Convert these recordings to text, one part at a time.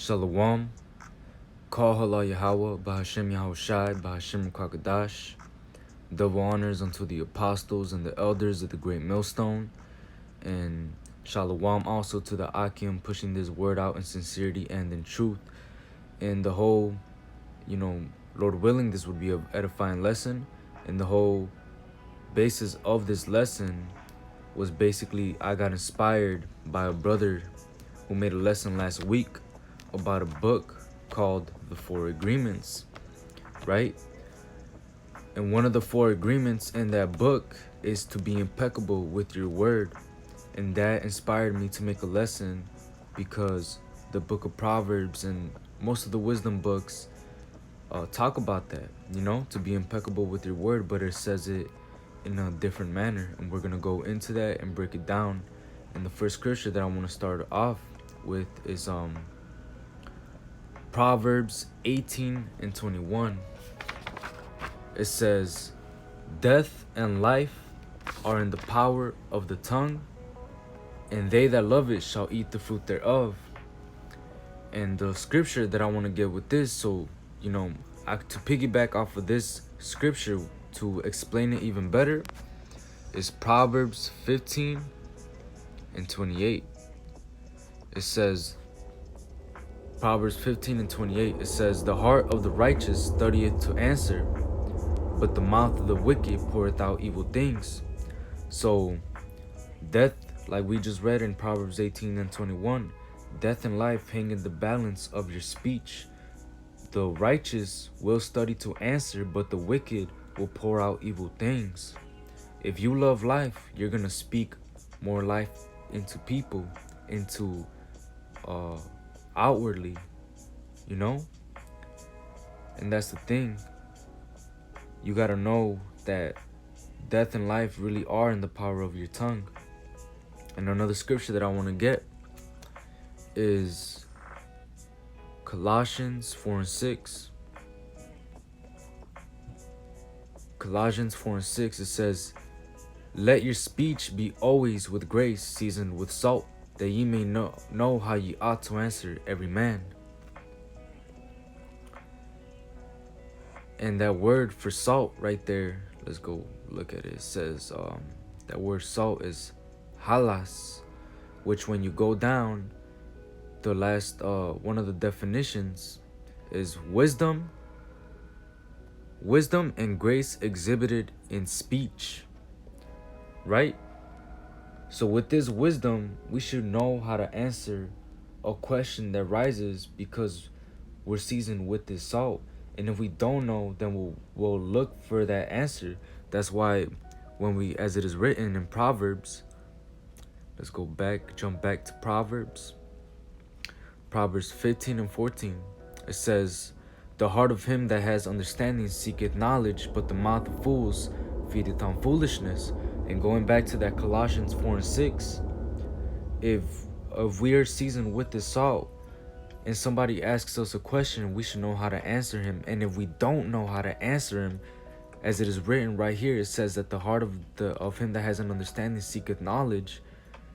Shalom, Kal Hala Yahweh, Bahashem Yahushai, Bahashem Kwakadash. Double honors unto the apostles and the elders of the great millstone. And Shalom also to the Akim pushing this word out in sincerity and in truth. And the whole, Lord willing, this would be an edifying lesson. And the whole basis of this lesson was basically I got inspired by a brother who made a lesson last week about a book called The Four Agreements, right? And one of the four agreements in that book is to be impeccable with your word. And that inspired me to make a lesson because the book of Proverbs and most of the wisdom books talk about that, to be impeccable with your word, but it says it in a different manner. And we're going to go into that and break it down. And the first scripture that I want to start off with is Proverbs 18 and 21. It says, "Death and life are in the power of the tongue, and they that love it shall eat the fruit thereof." And the scripture that I want to get with this, so, to piggyback off of this scripture to explain it even better, is Proverbs 15 and 28. It says, Proverbs 15 and 28, it says, "The heart of the righteous studieth to answer, but the mouth of the wicked poureth out evil things." So, death, like we just read in Proverbs 18 and 21, death and life hang in the balance of your speech. The righteous will study to answer, but the wicked will pour out evil things. If you love life, you're going to speak more life into people, into outwardly, And that's the thing. You got to know that death and life really are in the power of your tongue. And another scripture that I want to get is Colossians 4 and 6. Colossians 4 and 6, it says, "Let your speech be always with grace, seasoned with salt, that ye may know how ye ought to answer every man." And that word for salt right there, let's go look at it. It says that word salt is halas, which when you go down, the last one of the definitions is wisdom and grace exhibited in speech, right? So with this wisdom, we should know how to answer a question that rises because we're seasoned with this salt. And if we don't know, then we'll look for that answer. That's why when as it is written in Proverbs, let's jump back to Proverbs 15 and 14. It says, "The heart of him that has understanding seeketh knowledge, but the mouth of fools feedeth on foolishness." And going back to that Colossians 4 and 6, if we are seasoned with this salt and somebody asks us a question, we should know how to answer him. And if we don't know how to answer him, as it is written right here, it says that the heart of him that has an understanding seeketh knowledge.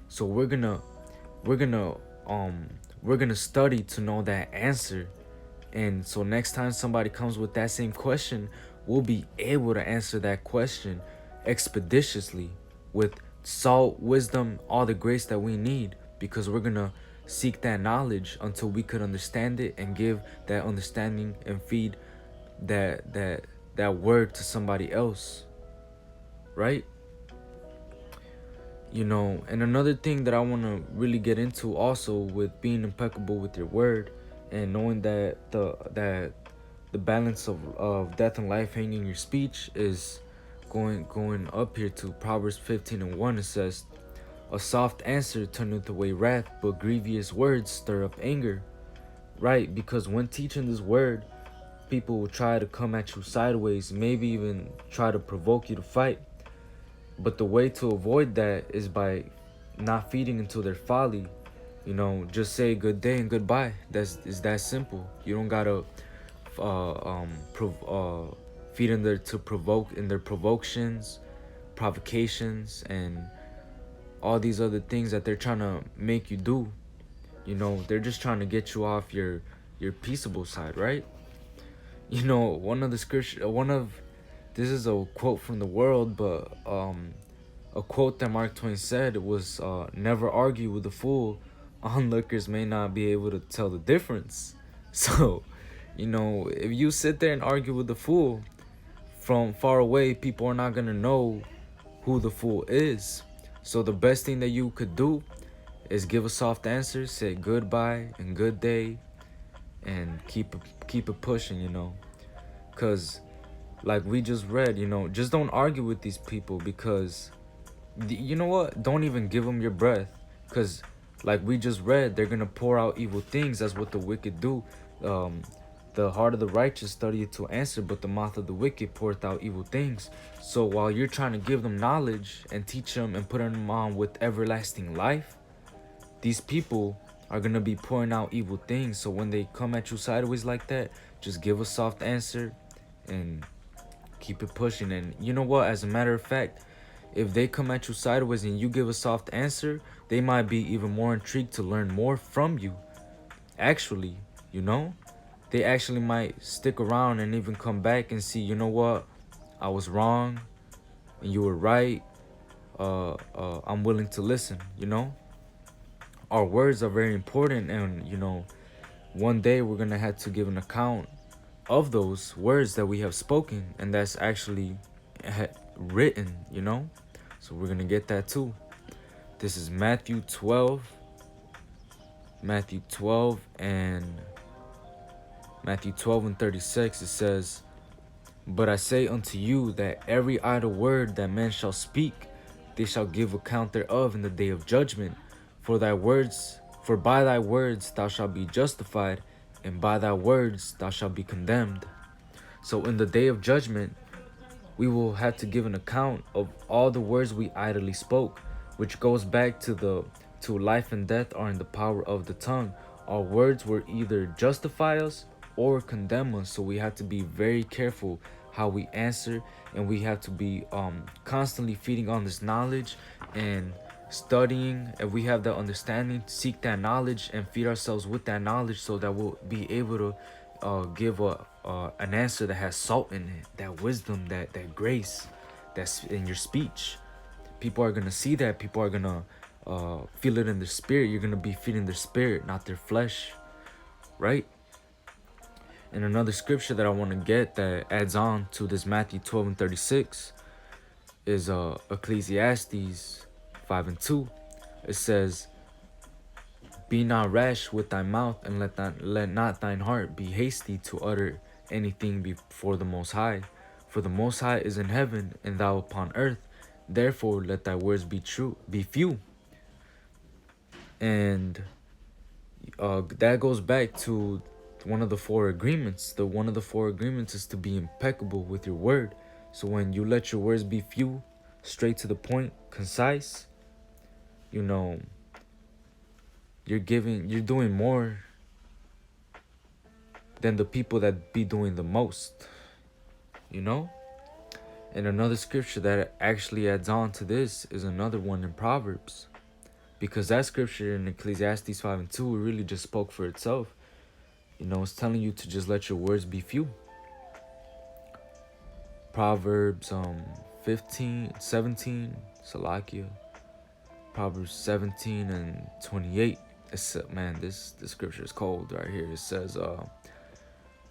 So we're gonna study to know that answer. And so next time somebody comes with that same question, we'll be able to answer that question expeditiously with salt, wisdom, all the grace that we need, because we're gonna seek that knowledge until we could understand it and give that understanding and feed that word to somebody else, right? And another thing that I want to really get into also with being impeccable with your word and knowing that the balance of death and life hanging in your speech is going up here to Proverbs 15 and 1. It says, "A soft answer turneth away wrath, but grievous words stir up anger." Right? Because when teaching this word, people will try to come at you sideways, maybe even try to provoke you to fight. But the way to avoid that is by not feeding into their folly. Just say good day and goodbye. It's that simple. You don't gotta feed in their provocations, and all these other things that they're trying to make you do. You know, they're just trying to get you off your peaceable side, right? You know, one of the scripture, one of this is a quote from the world, but a quote that Mark Twain said was, "Never argue with a fool. Onlookers may not be able to tell the difference." So, you know, if you sit there and argue with the fool from far away, people are not gonna know who the fool is. So the best thing that you could do is give a soft answer, say goodbye and good day, and keep it pushing. You know, cause like we just read, you know, just don't argue with these people because you know what? Don't even give them your breath, because like we just read, they're gonna pour out evil things. That's what the wicked do. Um, the heart of the righteous studieth to answer, but the mouth of the wicked poureth out evil things. So while you're trying to give them knowledge and teach them and put them on with everlasting life, these people are gonna be pouring out evil things. So when they come at you sideways like that, just give a soft answer and keep it pushing. And you know what? As a matter of fact, if they come at you sideways and you give a soft answer, they might be even more intrigued to learn more from you. Actually, you know, they actually might stick around and even come back and see, you know what, I was wrong and you were right. I'm willing to listen. You know, our words are very important, and you know, one day we're gonna have to give an account of those words that we have spoken, and that's actually written. You know, so we're gonna get that too. This is Matthew 12 and Matthew 12 and 36. It says, "But I say unto you that every idle word that men shall speak, they shall give account thereof in the day of judgment. For by thy words thou shalt be justified, and by thy words thou shalt be condemned." So in the day of judgment, we will have to give an account of all the words we idly spoke, which goes back to life and death are in the power of the tongue. Our words will either justify us or condemn us. So we have to be very careful how we answer, and we have to be constantly feeding on this knowledge and studying. If we have that understanding, seek that knowledge and feed ourselves with that knowledge, so that we'll be able to give an answer that has salt in it, that wisdom, that grace that's in your speech. People are gonna see that. People are gonna feel it in their spirit. You're gonna be feeding their spirit, not their flesh, right? And another scripture that I want to get that adds on to this Matthew 12 and 36 is Ecclesiastes 5 and 2. It says, "Be not rash with thy mouth, and let not thine heart be hasty to utter anything before the Most High. For the Most High is in heaven, and thou upon earth. Therefore let thy words be few." And that goes back to one of the four agreements. One of the four agreements is to be impeccable with your word. So when you let your words be few, straight to the point, concise, you know, you're doing more than the people that be doing the most, you know? And another scripture that actually adds on to this is another one in Proverbs, because that scripture in Ecclesiastes 5 and 2 really just spoke for itself. You know, it's telling you to just let your words be few. Proverbs 17, Salakia. Proverbs 17 and 28. It's, man, this scripture is cold right here. It says,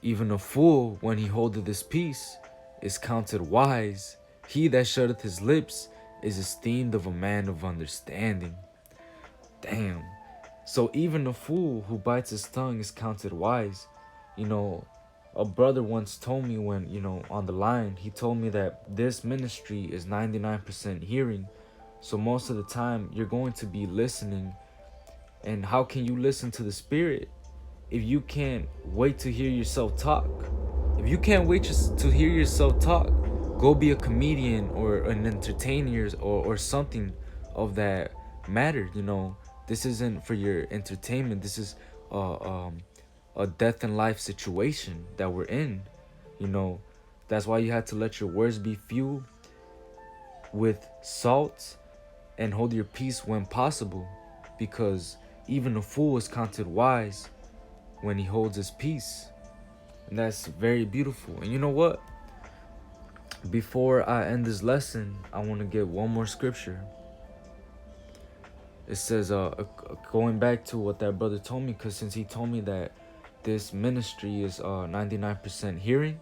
"Even a fool, when he holdeth his peace, is counted wise. He that shutteth his lips is esteemed of a man of understanding." Damn. So even a fool who bites his tongue is counted wise. You know, a brother once told me, when, you know, on the line, he told me that this ministry is 99% hearing. So most of the time you're going to be listening. And how can you listen to the Spirit if you can't wait to hear yourself talk? If you can't wait to hear yourself talk, go be a comedian or an entertainer, or something of that matter. You know, this isn't for your entertainment. This is a death and life situation that we're in. You know, that's why you have to let your words be few, with salt, and hold your peace when possible, because Even a fool is counted wise when he holds his peace. And that's very beautiful. And you know what? Before I end this lesson, I want to get one more scripture. It says, going back to what that brother told me, because since he told me that this ministry is 99% hearing,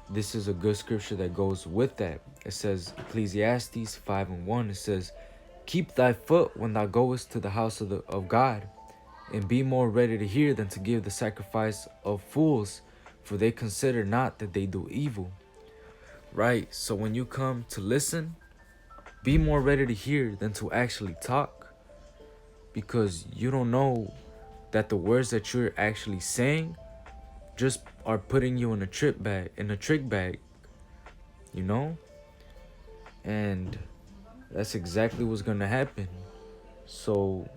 this is a good scripture that goes with that. It says, Ecclesiastes 5:1, it says, keep thy foot when thou goest to the house of God, and be more ready to hear than to give the sacrifice of fools, for they consider not that they do evil. Right, so when you come to listen, be more ready to hear than to actually talk, because you don't know that the words that you're actually saying just are putting you in a trick bag, you know? And that's exactly what's gonna happen. So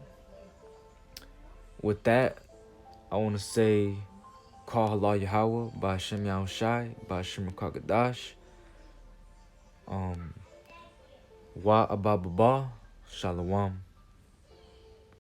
with that, I wanna say Call Halal Yahweh, Ba'ashem Yahushai, Ba'ashem Rakakadash, Wa Abababa, Shalom.